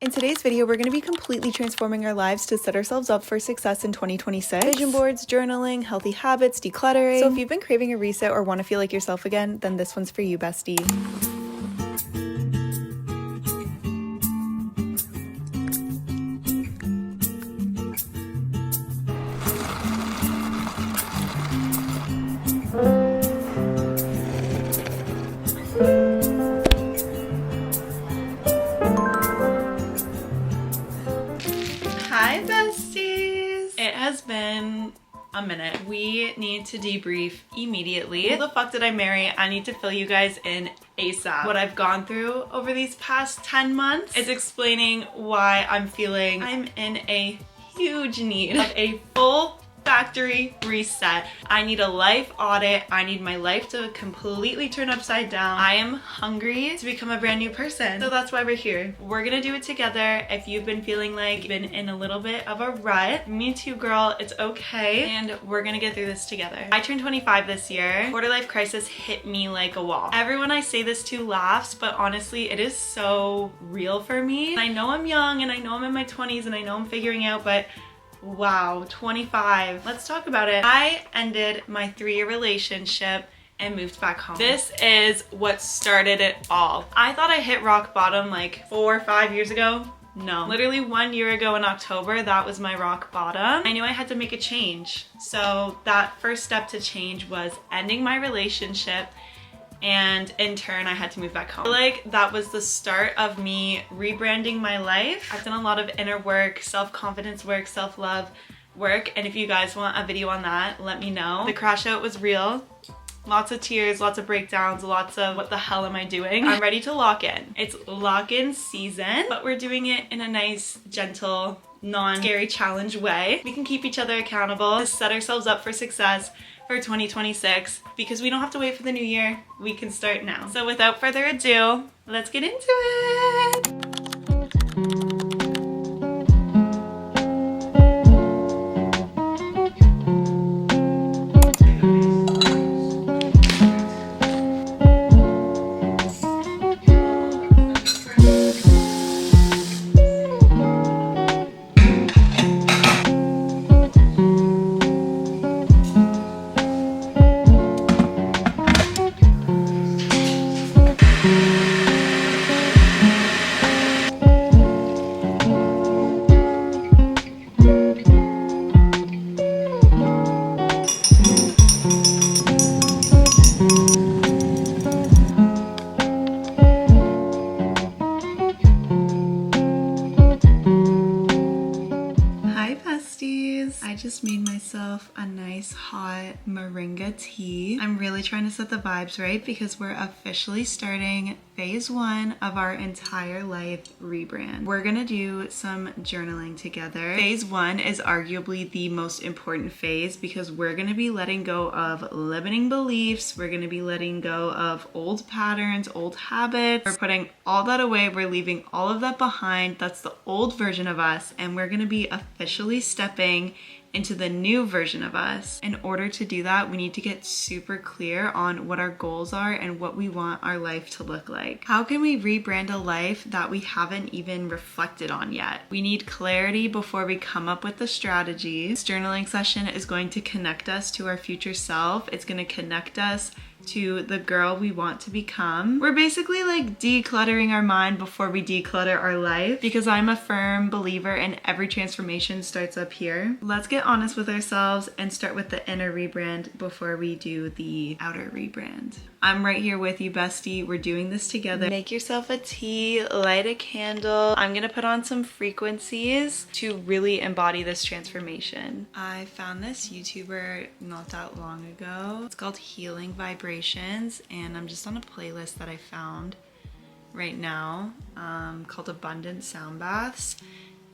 In today's video, we're going to be completely transforming our lives to set ourselves up for success in 2026. Vision boards, journaling, healthy habits, decluttering. So if you've been craving a reset or want to feel like yourself again, then this one's for you, bestie. Hi besties! It has been a minute. We need to debrief immediately. Who the fuck did I marry? I need to fill you guys in ASAP. What I've gone through over these past 10 months is explaining why I'm feeling I'm in a huge need of a full factory reset. I need a life audit. I need my life to completely turn upside down. I am hungry to become a brand new person. So that's why we're here. We're gonna do it together. If you've been feeling like you've been in a little bit of a rut, me too, girl, it's okay. And we're gonna get through this together. I turned 25 this year. Quarter life crisis hit me like a wall. Everyone I say this to laughs, but honestly, it is so real for me. I know I'm young and I know I'm in my 20s and I know I'm figuring out, but wow, 25. Let's talk about it. I ended my 3-year relationship and moved back home. This is what started it all. I thought I hit rock bottom like 4 or 5 years ago. No, literally 1 year ago in October, that was my rock bottom. I knew I had to make a change. So that first step to change was ending my relationship, and in turn I had to move back home. I feel like that was the start of me rebranding my life. I've done a lot of inner work, self-confidence work, self-love work, and if you guys want a video on that, let me know. The crash out was real. Lots of tears, lots of breakdowns, lots of what the hell am I doing? I'm ready to lock in. It's lock-in season, but we're doing it in a nice, gentle, non-scary challenge way. We can keep each other accountable to set ourselves up for success for 2026, because we don't have to wait for the new year. We can start now. So without further ado, let's get into it. I just made myself a nice hot moringa tea. I'm really trying to set the vibes right because we're officially starting phase 1 of our entire life rebrand. We're gonna do some journaling together. Phase 1 is arguably the most important phase because we're gonna be letting go of limiting beliefs. We're gonna be letting go of old patterns, old habits. We're putting all that away. We're leaving all of that behind. That's the old version of us, and we're gonna be officially stepping into the new version of us. In order to do that, we need to get super clear on what our goals are and what we want our life to look like. How can we rebrand a life that we haven't even reflected on yet? We need clarity before we come up with the strategies. This journaling session is going to connect us to our future self. It's going to connect us to the girl we want to become. We're basically like decluttering our mind before we declutter our life, because I'm a firm believer in every transformation starts up here. Let's get honest with ourselves and start with the inner rebrand before we do the outer rebrand. I'm right here with you, bestie. We're doing this together. Make yourself a tea, light a candle. I'm gonna put on some frequencies to really embody this transformation. I found this YouTuber not that long ago. It's called Healing Vibrations, and I'm just on a playlist that I found right now called Abundant Sound Baths.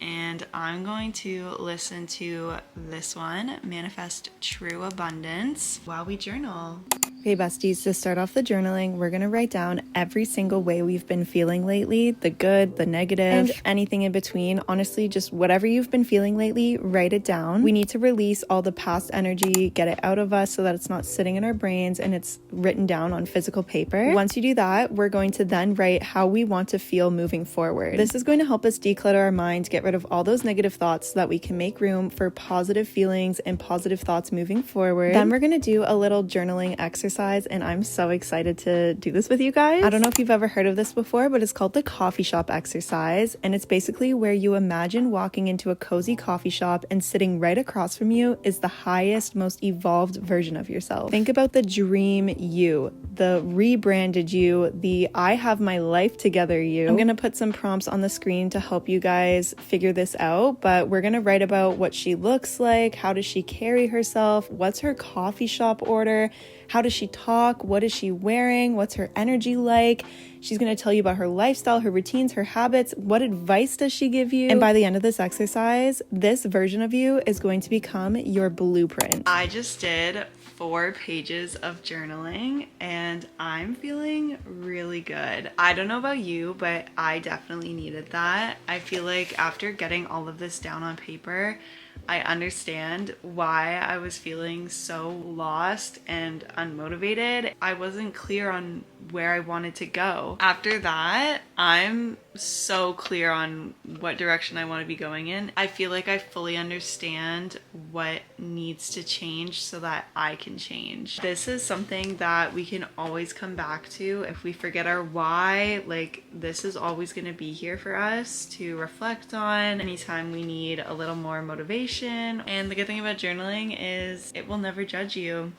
And I'm going to listen to this one, Manifest True Abundance, while we journal. Okay, besties, to start off the journaling, we're going to write down every single way we've been feeling lately, the good, the negative, and anything in between. Honestly, just whatever you've been feeling lately, write it down. We need to release all the past energy, get it out of us so that it's not sitting in our brains and it's written down on physical paper. Once you do that, we're going to then write how we want to feel moving forward. This is going to help us declutter our minds, get rid of all those negative thoughts so that we can make room for positive feelings and positive thoughts moving forward. Then we're going to do a little journaling exercise, and I'm so excited to do this with you guys. I don't know if you've ever heard of this before, but it's called the coffee shop exercise, and it's basically where you imagine walking into a cozy coffee shop and sitting right across from you is the highest, most evolved version of yourself. Think about the dream you, the rebranded you, the I have my life together you. I'm gonna put some prompts on the screen to help you guys figure this out, but we're gonna write about what she looks like, how does she carry herself, what's her coffee shop order, how does she talk? What is she wearing? What's her energy like? She's going to tell you about her lifestyle, her routines, her habits. What advice does she give you? And by the end of this exercise, this version of you is going to become your blueprint. I just did 4 pages of journaling and I'm feeling really good. I don't know about you, but I definitely needed that. I feel like after getting all of this down on paper, I understand why I was feeling so lost and unmotivated. I wasn't clear on where I wanted to go. After that, I'm so clear on what direction I want to be going in. I feel like I fully understand what needs to change so that I can change. This is something that we can always come back to. If we forget our why, like this is always going to be here for us to reflect on anytime we need a little more motivation. And the good thing about journaling is it will never judge you.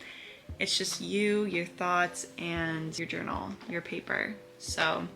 It's just you, your thoughts, and your journal, your paper. So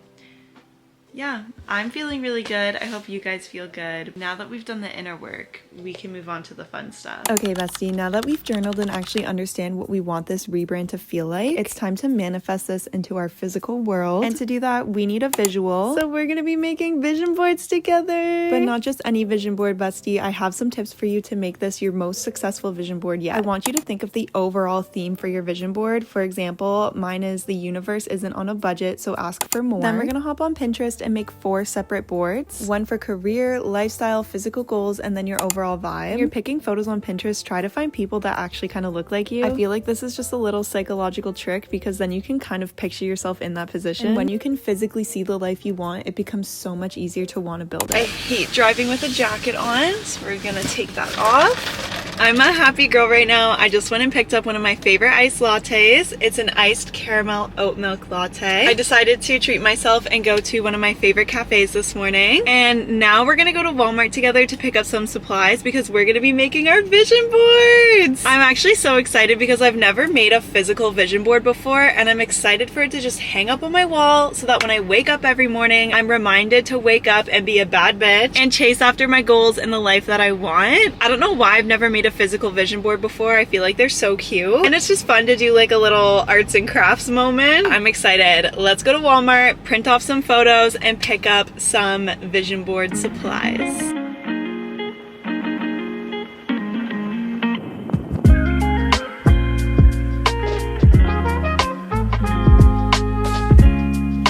yeah, I'm feeling really good. I hope you guys feel good. Now that we've done the inner work, we can move on to the fun stuff. Okay, bestie, now that we've journaled and actually understand what we want this rebrand to feel like, it's time to manifest this into our physical world. And to do that, we need a visual. So we're gonna be making vision boards together. But not just any vision board, bestie. I have some tips for you to make this your most successful vision board yet. I want you to think of the overall theme for your vision board. For example, mine is the universe isn't on a budget, so ask for more. Then we're gonna hop on Pinterest and make 4 separate boards. One for career, lifestyle, physical goals, and then your overall vibe. When you're picking photos on Pinterest, try to find people that actually kind of look like you. I feel like this is just a little psychological trick because then you can kind of picture yourself in that position. And when you can physically see the life you want, it becomes so much easier to want to build it. I hate driving with a jacket on, so we're gonna take that off. I'm a happy girl right now. I just went and picked up one of my favorite iced lattes. It's an iced caramel oat milk latte. I decided to treat myself and go to one of my favorite cafes this morning. And now we're gonna go to Walmart together to pick up some supplies because we're gonna be making our vision boards. I'm actually so excited because I've never made a physical vision board before, and I'm excited for it to just hang up on my wall so that when I wake up every morning, I'm reminded to wake up and be a bad bitch and chase after my goals and the life that I want. I don't know why I've never made a physical vision board before. I feel like they're so cute and it's just fun to do like a little arts and crafts moment. I'm excited. Let's go to Walmart, print off some photos, and pick up some vision board supplies.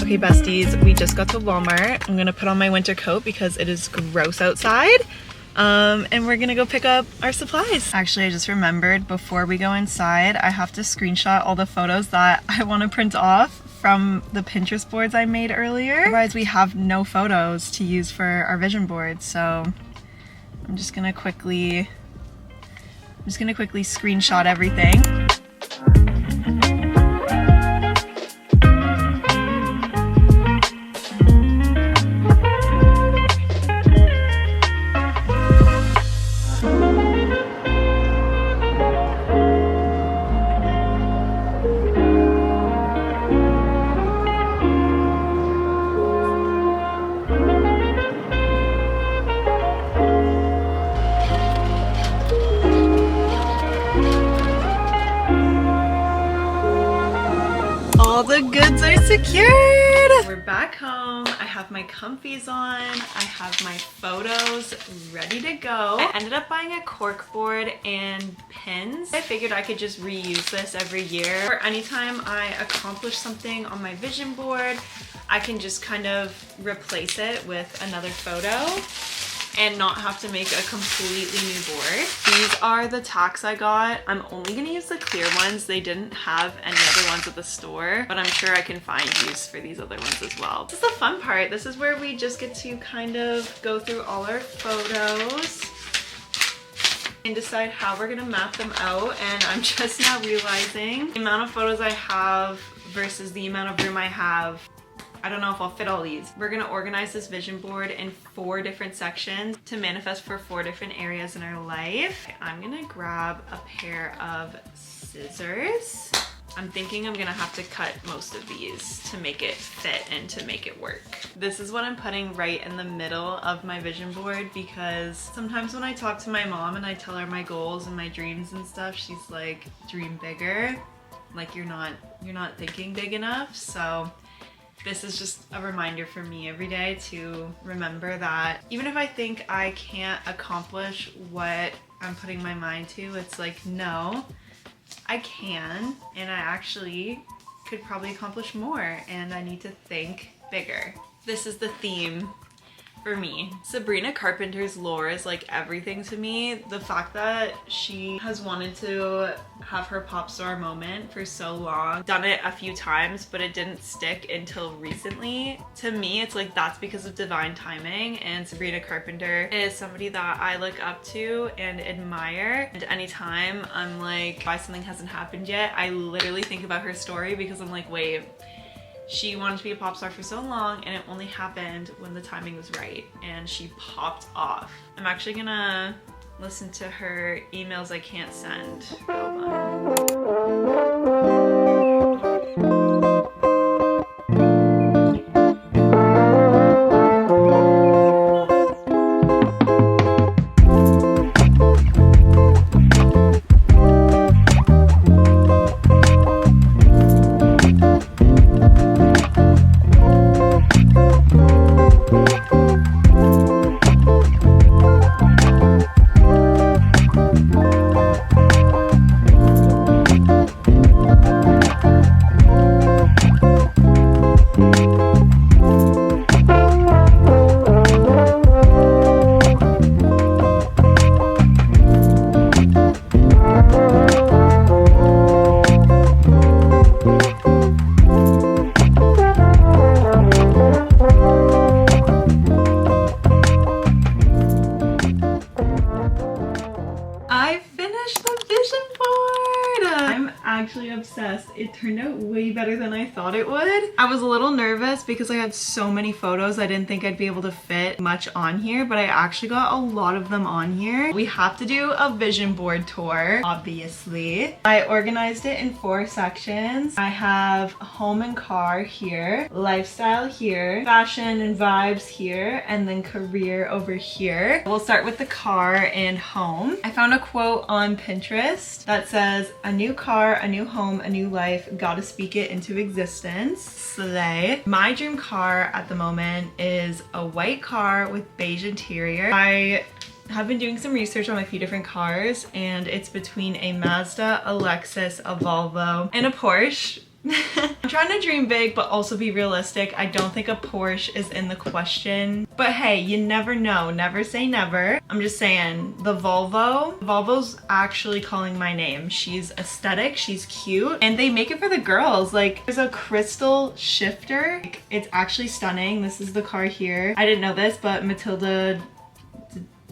Okay, besties, we just got to Walmart. I'm gonna put on my winter coat because it is gross outside. And we're gonna go pick up our supplies. Actually, I just remembered before we go inside, I have to screenshot all the photos that I want to print off from the Pinterest boards I made earlier. Otherwise, we have no photos to use for our vision board. So I'm just gonna quickly screenshot everything. All the goods are secured. We're back back home. I have my comfies on. I have my photos ready to go. I ended up buying a cork board and pins. I figured I could just reuse this every year. Or anytime I accomplish something on my vision board, I can just kind of replace it with another photo and not have to make a completely new board. These are the tacks I got. I'm only gonna use the clear ones. They didn't have any other ones at the store, but I'm sure I can find use for these other ones as well. This is the fun part. This is where we just get to kind of go through all our photos and decide how we're gonna map them out. And I'm just now realizing the amount of photos I have versus the amount of room I have. I don't know if I'll fit all these. We're gonna organize this vision board in 4 different sections to manifest for 4 different areas in our life. I'm gonna grab a pair of scissors. I'm thinking I'm gonna have to cut most of these to make it fit and to make it work. This is what I'm putting right in the middle of my vision board, because sometimes when I talk to my mom and I tell her my goals and my dreams and stuff, she's like, dream bigger. Like you're not thinking big enough. So this is just a reminder for me every day to remember that even if I think I can't accomplish what I'm putting my mind to, it's like, no, I can, and I actually could probably accomplish more, and I need to think bigger. This is the theme for me. Sabrina Carpenter's lore is like everything to me. The fact that she has wanted to have her pop star moment for so long, done it a few times, but it didn't stick until recently. To me, it's like that's because of divine timing, and Sabrina Carpenter is somebody that I look up to and admire. And anytime I'm like, why something hasn't happened yet, I literally think about her story, because I'm like, wait, she wanted to be a pop star for so long, and it only happened when the timing was right, and she popped off. I'm actually gonna listen to her Emails I Can't Send album. Actually obsessed. It turned out way better than I thought it would. I was a little nervous because I had so many photos. I didn't think I'd be able to fit much on here, but I actually got a lot of them on here. We have to do a vision board tour, obviously. I organized it in 4 sections. I have home and car here, lifestyle here, fashion and vibes here, and then career over here. We'll start with the car and home. I found a quote on Pinterest that says, "A new car, a new home, a new life, gotta speak it into existence." Slay. My dream car at the moment is a white car with beige interior. I have been doing some research on a few different cars, and it's between a Mazda, a Lexus, a Volvo, and a Porsche. I'm trying to dream big but also be realistic. I don't think a Porsche is in the question, but hey, you never know. Never say never. I'm just saying, the Volvo's actually calling my name. She's aesthetic, she's cute, and they make it for the girls. Like, there's a crystal shifter. Like, it's actually stunning. This is the car here. I didn't know this, but Matilda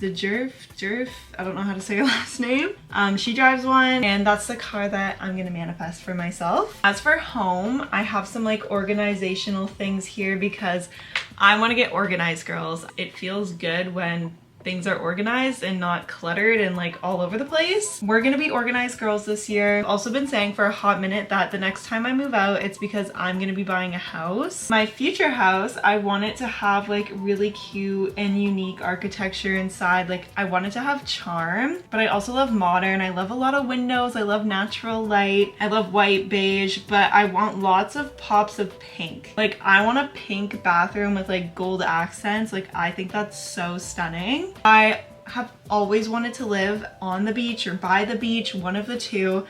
Jerf, I don't know how to say her last name. She drives one, and that's the car that I'm gonna manifest for myself. As for home, I have some like organizational things here because I want to get organized, girls. It feels good when things are organized and not cluttered and like all over the place. We're gonna be organized girls this year. I've also been saying for a hot minute that the next time I move out, it's because I'm gonna be buying a house. My future house, I want it to have like really cute and unique architecture inside. Like I want it to have charm, but I also love modern. I love a lot of windows. I love natural light. I love white, beige, but I want lots of pops of pink. Like I want a pink bathroom with like gold accents. Like I think that's so stunning. I have always wanted to live on the beach or by the beach, one of the two.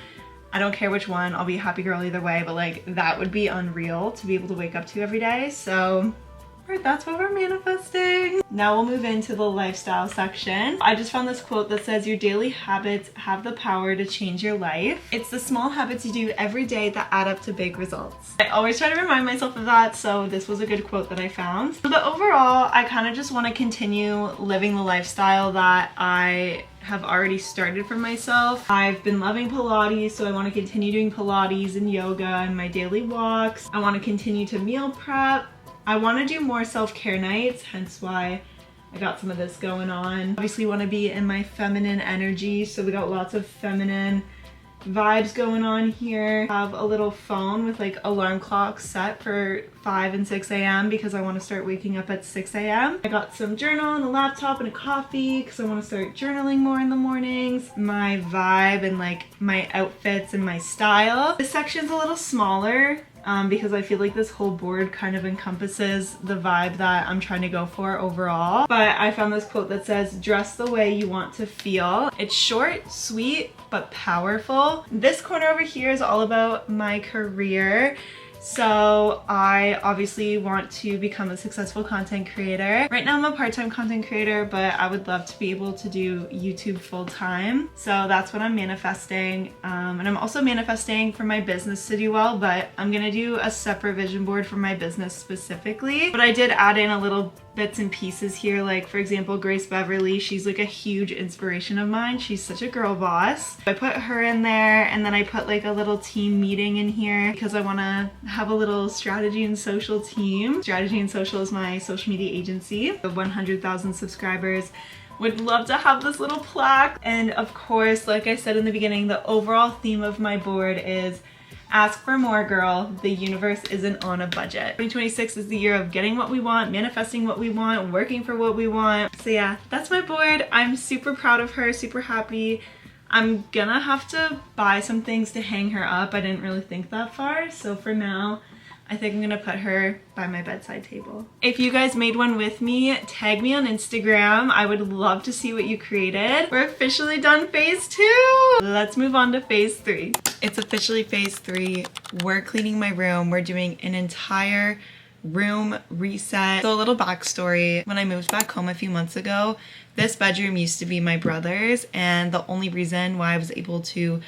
I don't care which one, I'll be a happy girl either way, but like that would be unreal to be able to wake up to every day. So that's what we're manifesting. Now we'll move into the lifestyle section. I just found this quote that says, your daily habits have the power to change your life. It's the small habits you do every day that add up to big results. I always try to remind myself of that, so this was a good quote that I found. But overall, I kind of just want to continue living the lifestyle that I have already started for myself. I've been loving Pilates, so I want to continue doing Pilates and yoga and my daily walks. I want to continue to meal prep. I want to do more self-care nights, hence why I got some of this going on. Obviously want to be in my feminine energy, so we got lots of feminine vibes going on here. I have a little phone with like alarm clocks set for 5 and 6 a.m. because I want to start waking up at 6 a.m. I got some journal and a laptop and a coffee because I want to start journaling more in the mornings. My vibe and like my outfits and my style. This section's a little smaller because I feel like this whole board kind of encompasses the vibe that I'm trying to go for overall. But I found this quote that says, dress the way you want to feel. It's short, sweet, but powerful. This corner over here is all about my career. So I obviously want to become a successful content creator. Right now I'm a part-time content creator, but I would love to be able to do YouTube full-time. So that's what I'm manifesting. And I'm also manifesting for my business to do well, but I'm gonna do a separate vision board for my business specifically. But I did add in a little bits and pieces here, like for example Grace Beverly. She's like a huge inspiration of mine. She's such a girl boss. I put her in there, and then I put like a little team meeting in here because I want to have a little strategy and social team. Strategy and Social is my social media agency. The 100,000 subscribers. Would love to have this little plaque. And of course, like I said in the beginning, the overall theme of my board is ask for more, girl. The universe isn't on a budget. 2026 is the year of getting what we want, manifesting what we want, working for what we want. So yeah, that's my board. I'm super proud of her, super happy. I'm gonna have to buy some things to hang her up. I didn't really think that far. So for now, I think I'm gonna put her by my bedside table. If you guys made one with me, tag me on Instagram. I would love to see what you created. We're officially done phase 2. Let's move on to phase 3. It's officially phase 3. We're cleaning my room. We're doing an entire room reset. So a little backstory. When I moved back home a few months ago, this bedroom used to be my brother's, and the only reason why I was able to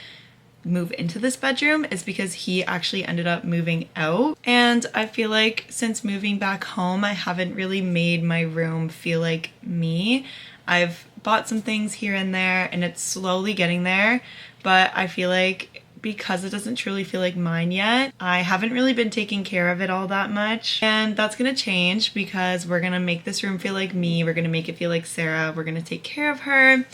move into this bedroom is because he actually ended up moving out. And I feel like since moving back home, I haven't really made my room feel like me. I've bought some things here and there, and it's slowly getting there, but I feel like because it doesn't truly feel like mine yet, I haven't really been taking care of it all that much. And that's gonna change because we're gonna make this room feel like me. We're gonna make it feel like Sarah. We're gonna take care of her.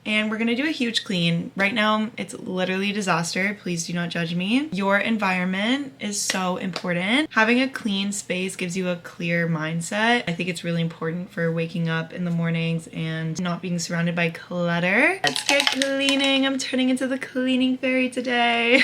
And we're gonna do a huge clean. Right now, it's literally a disaster. Please do not judge me. Your environment is so important. Having a clean space gives you a clear mindset. I think it's really important for waking up in the mornings and not being surrounded by clutter. Let's get cleaning. I'm turning into the cleaning fairy today.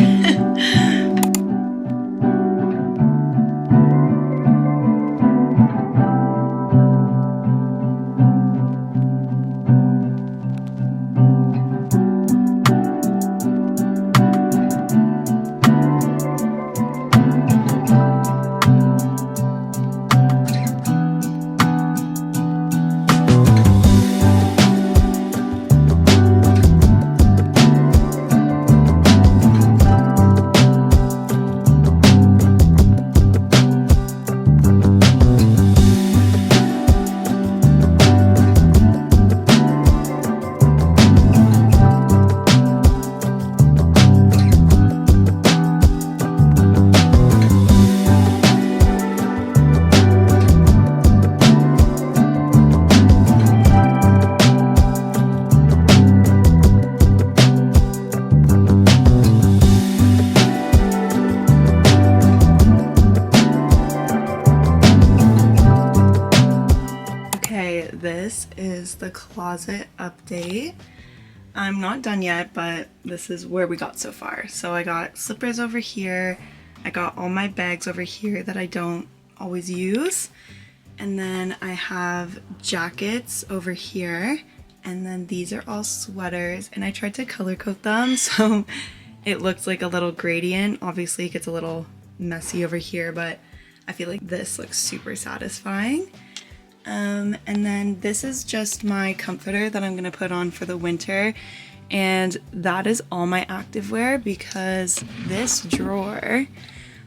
this is the closet update. I'm not done yet, but this is where we got so far. So I got slippers over here. I got all my bags over here that I don't always use. And then I have jackets over here. And then these are all sweaters. And I tried to color code them so it looks like a little gradient. Obviously it gets a little messy over here, but I feel like this looks super satisfying. And then this is just my comforter that I'm gonna put on for the winter, and that is all my activewear because this drawer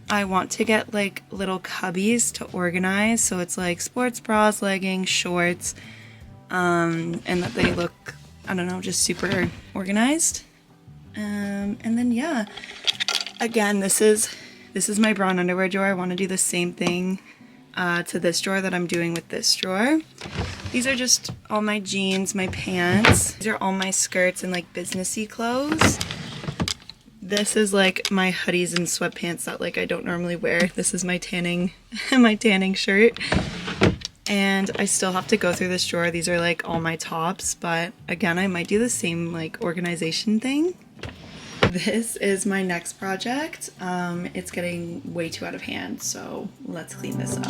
I want to get like little cubbies to organize, so it's like sports bras, leggings, shorts, and that they look, I don't know, just super organized. And then yeah, again, this is my brown underwear drawer. I want to do the same thing to this drawer that I'm doing with this drawer. These are just all my jeans, my pants. These are all my skirts and like businessy clothes. This is like my hoodies and sweatpants that like I don't normally wear. This is my tanning my tanning shirt. And I still have to go through this drawer. These are like all my tops, but again, I might do the same like organization thing. This is my next project. It's getting way too out of hand, so let's clean this up.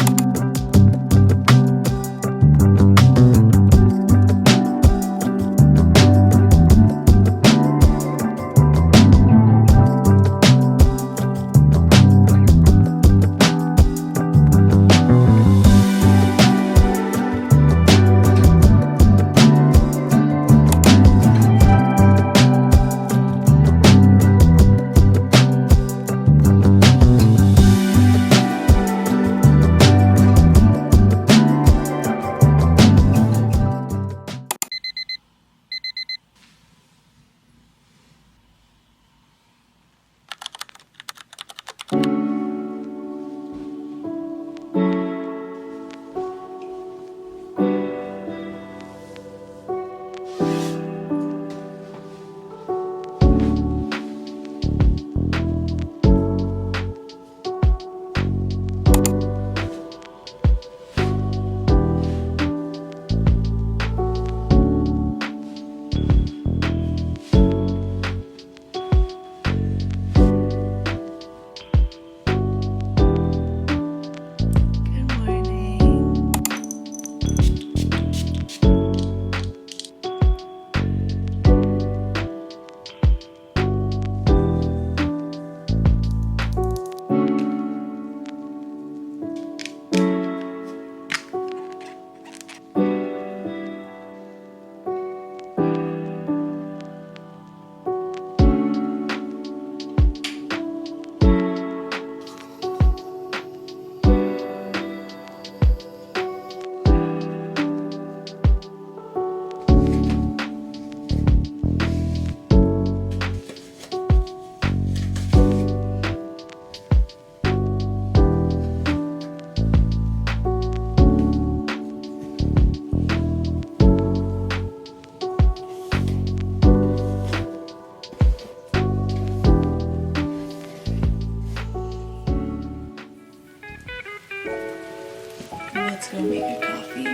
Let's go make a coffee.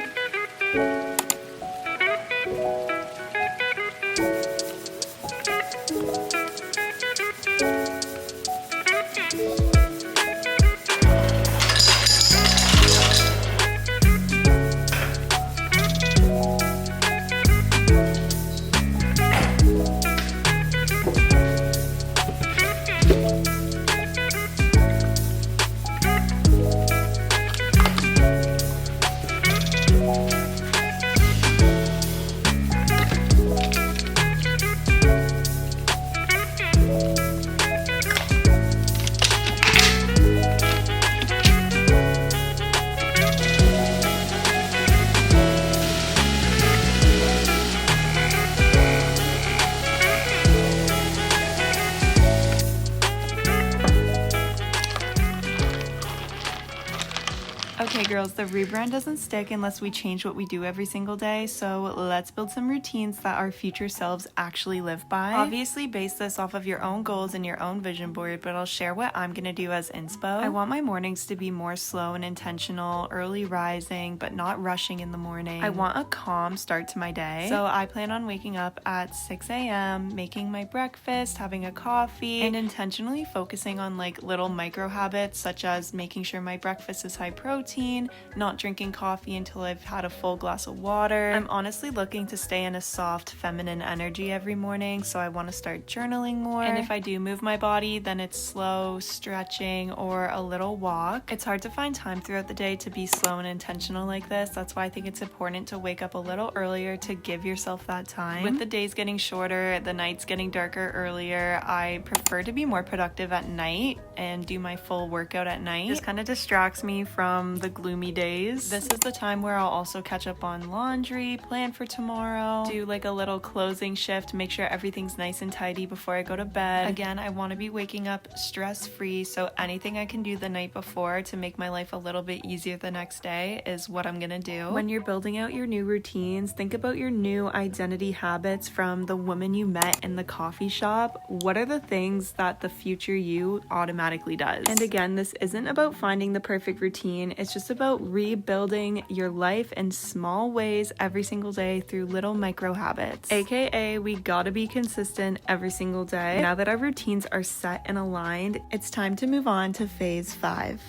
Girls, the rebrand doesn't stick unless we change what we do every single day, so let's build some routines that our future selves actually live by. Obviously base this off of your own goals and your own vision board, but I'll share what I'm gonna do as inspo. I want my mornings to be more slow and intentional, early rising, but not rushing in the morning. I want a calm start to my day, so I plan on waking up at 6 a.m., making my breakfast, having a coffee, and intentionally focusing on like little micro habits such as making sure my breakfast is high protein, not drinking coffee until I've had a full glass of water. I'm honestly looking to stay in a soft feminine energy every morning, so I want to start journaling more. And if I do move my body, then it's slow stretching or a little walk. It's hard to find time throughout the day to be slow and intentional like this. That's why I think it's important to wake up a little earlier to give yourself that time. With the days getting shorter, the nights getting darker earlier, I prefer to be more productive at night and do my full workout at night. This kind of distracts me from the gloomy days. This is the time where I'll also catch up on laundry, plan for tomorrow, do like a little closing shift, make sure everything's nice and tidy before I go to bed. Again, I want to be waking up stress-free, so anything I can do the night before to make my life a little bit easier the next day is what I'm gonna do. When you're building out your new routines, think about your new identity habits from the woman you met in the coffee shop. What are the things that the future you automatically does? And again, this isn't about finding the perfect routine, it's just about rebuilding your life in small ways every single day through little micro habits. AKA, we gotta be consistent every single day. Now that our routines are set and aligned, it's time to move on to phase 5.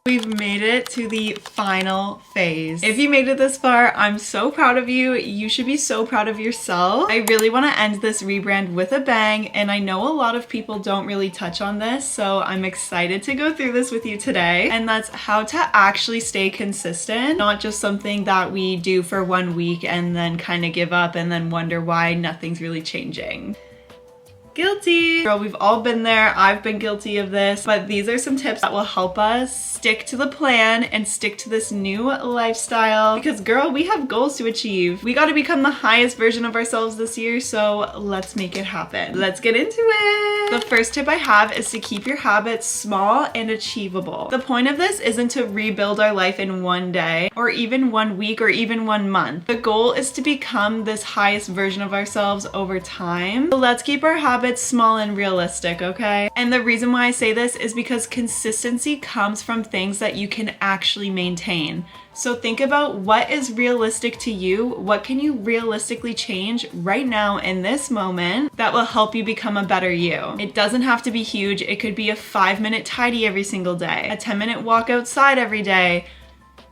We've made it to the final phase. If you made it this far, I'm so proud of you. You should be so proud of yourself. I really want to end this rebrand with a bang, and I know a lot of people don't really touch on this, so I'm excited to go through this with you today. And that's how to actually stay consistent, not just something that we do for 1 week and then kind of give up and then wonder why nothing's really changing. Guilty. Girl, we've all been there. I've been guilty of this, but these are some tips that will help us stick to the plan and stick to this new lifestyle because girl, we have goals to achieve. We got to become the highest version of ourselves this year, so let's make it happen. Let's get into it. The first tip I have is to keep your habits small and achievable. The point of this isn't to rebuild our life in 1 day or even 1 week or even 1 month. The goal is to become this highest version of ourselves over time. So let's keep our habits small and realistic, okay? And the reason why I say this is because consistency comes from things that you can actually maintain. So think about what is realistic to you, what can you realistically change right now in this moment that will help you become a better you. It doesn't have to be huge, it could be a 5-minute tidy every single day, a 10-minute walk outside every day,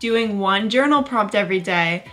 doing 1 journal prompt every day.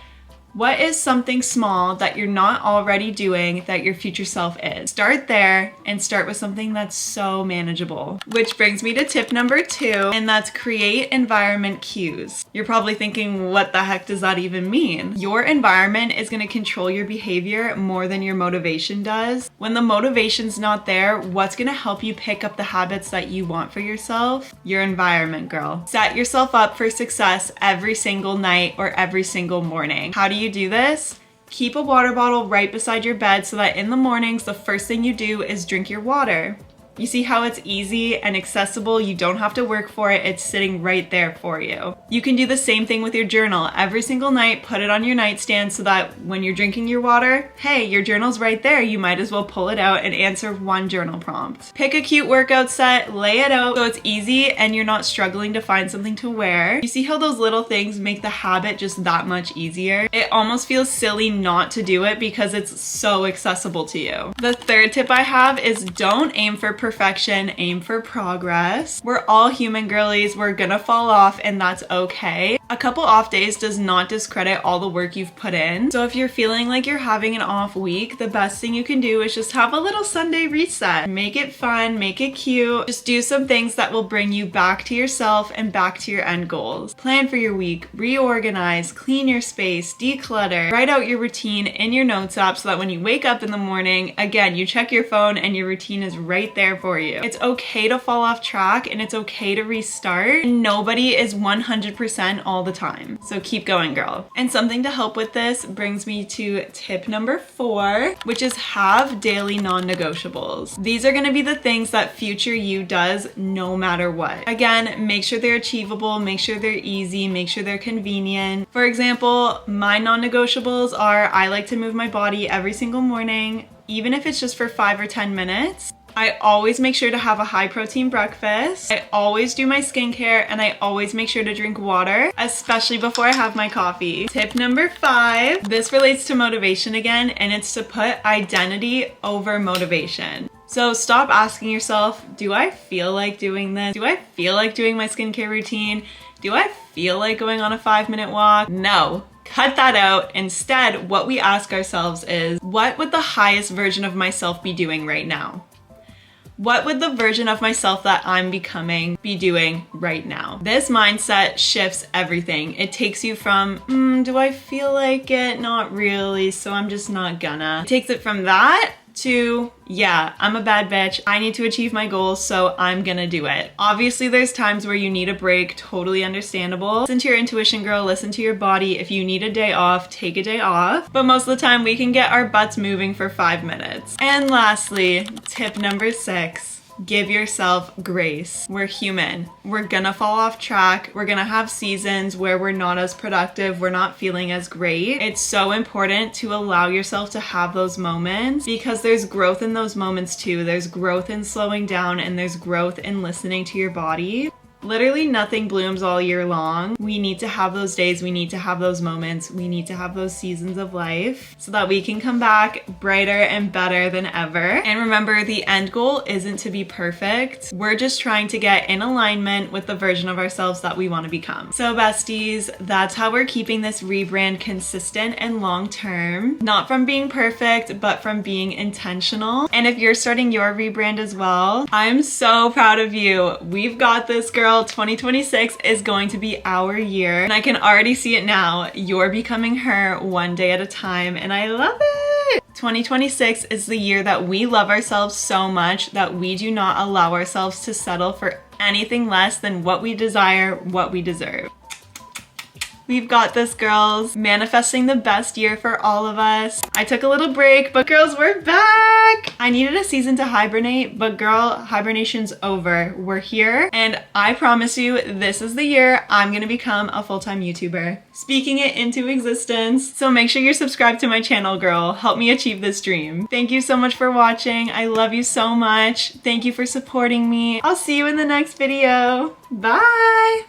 What is something small that you're not already doing that your future self is? Start there and start with something that's so manageable. Which brings me to tip number 2, and that's create environment cues. You're probably thinking, what the heck does that even mean? Your environment is gonna control your behavior more than your motivation does. When the motivation's not there, what's gonna help you pick up the habits that you want for yourself? Your environment, girl. Set yourself up for success every single night or every single morning. How do you do this? Keep a water bottle right beside your bed so that in the mornings, the first thing you do is drink your water. You see how it's easy and accessible? You don't have to work for it. It's sitting right there for you. You can do the same thing with your journal. Every single night, put it on your nightstand so that when you're drinking your water, hey, your journal's right there. You might as well pull it out and answer 1 journal prompt. Pick a cute workout set, lay it out so it's easy and you're not struggling to find something to wear. You see how those little things make the habit just that much easier? It almost feels silly not to do it because it's so accessible to you. The third tip I have is don't aim for perfection, aim for progress. We're all human girlies, we're gonna fall off and that's okay. A couple off days does not discredit all the work you've put in. So if you're feeling like you're having an off week, the best thing you can do is just have a little Sunday reset. Make it fun, make it cute. Just do some things that will bring you back to yourself and back to your end goals. Plan for your week, reorganize, clean your space, declutter, write out your routine in your notes app so that when you wake up in the morning, again, you check your phone and your routine is right there for you. It's okay to fall off track and it's okay to restart. Nobody is 100% all all the time. So keep going, girl. And something to help with this brings me to tip number 4, which is have daily non-negotiables. These are gonna be the things that future you does no matter what. Again, make sure they're achievable, make sure they're easy, make sure they're convenient. For example, my non-negotiables are I like to move my body every single morning, even if it's just for 5 or 10 minutes. I always make sure to have a high protein breakfast. I always do my skincare, and I always make sure to drink water, especially before I have my coffee. Tip number 5, this relates to motivation again, and it's to put identity over motivation. So stop asking yourself, do I feel like doing this? Do I feel like doing my skincare routine? Do I feel like going on a 5-minute walk? No. Cut that out. Instead, what we ask ourselves is, what would the highest version of myself be doing right now? What would the version of myself that I'm becoming be doing right now? This mindset shifts everything. It takes you from, do I feel like it? Not really, so I'm just not gonna. It takes it from that to, yeah, I'm a bad bitch. I need to achieve my goals, so I'm gonna do it. Obviously, there's times where you need a break, totally understandable. Listen to your intuition, girl, listen to your body. If you need a day off, take a day off. But most of the time, we can get our butts moving for 5 minutes. And lastly, tip number 6. Give yourself grace. We're human. We're gonna fall off track. We're gonna have seasons where we're not as productive, we're not feeling as great. It's so important to allow yourself to have those moments because there's growth in those moments too. There's growth in slowing down and there's growth in listening to your body. Literally nothing blooms all year long. We need to have those days, we need to have those moments, we need to have those seasons of life so that we can come back brighter and better than ever. And remember, the end goal isn't to be perfect. We're just trying to get in alignment with the version of ourselves that we want to become. So besties, that's how we're keeping this rebrand consistent and long term. Not from being perfect, but from being intentional. And if you're starting your rebrand as well, I'm so proud of you. We've got this, girl. 2026 is going to be our year, and I can already see it now. You're becoming her one day at a time, and I love it. 2026 is the year that we love ourselves so much that we do not allow ourselves to settle for anything less than what we desire, what we deserve. We've got this, girls. Manifesting the best year for all of us. I took a little break, but girls, we're back. I needed a season to hibernate, but girl, hibernation's over. We're here, and I promise you, this is the year I'm gonna become a full-time YouTuber. Speaking it into existence. So make sure you're subscribed to my channel, girl. Help me achieve this dream. Thank you so much for watching. I love you so much. Thank you for supporting me. I'll see you in the next video. Bye.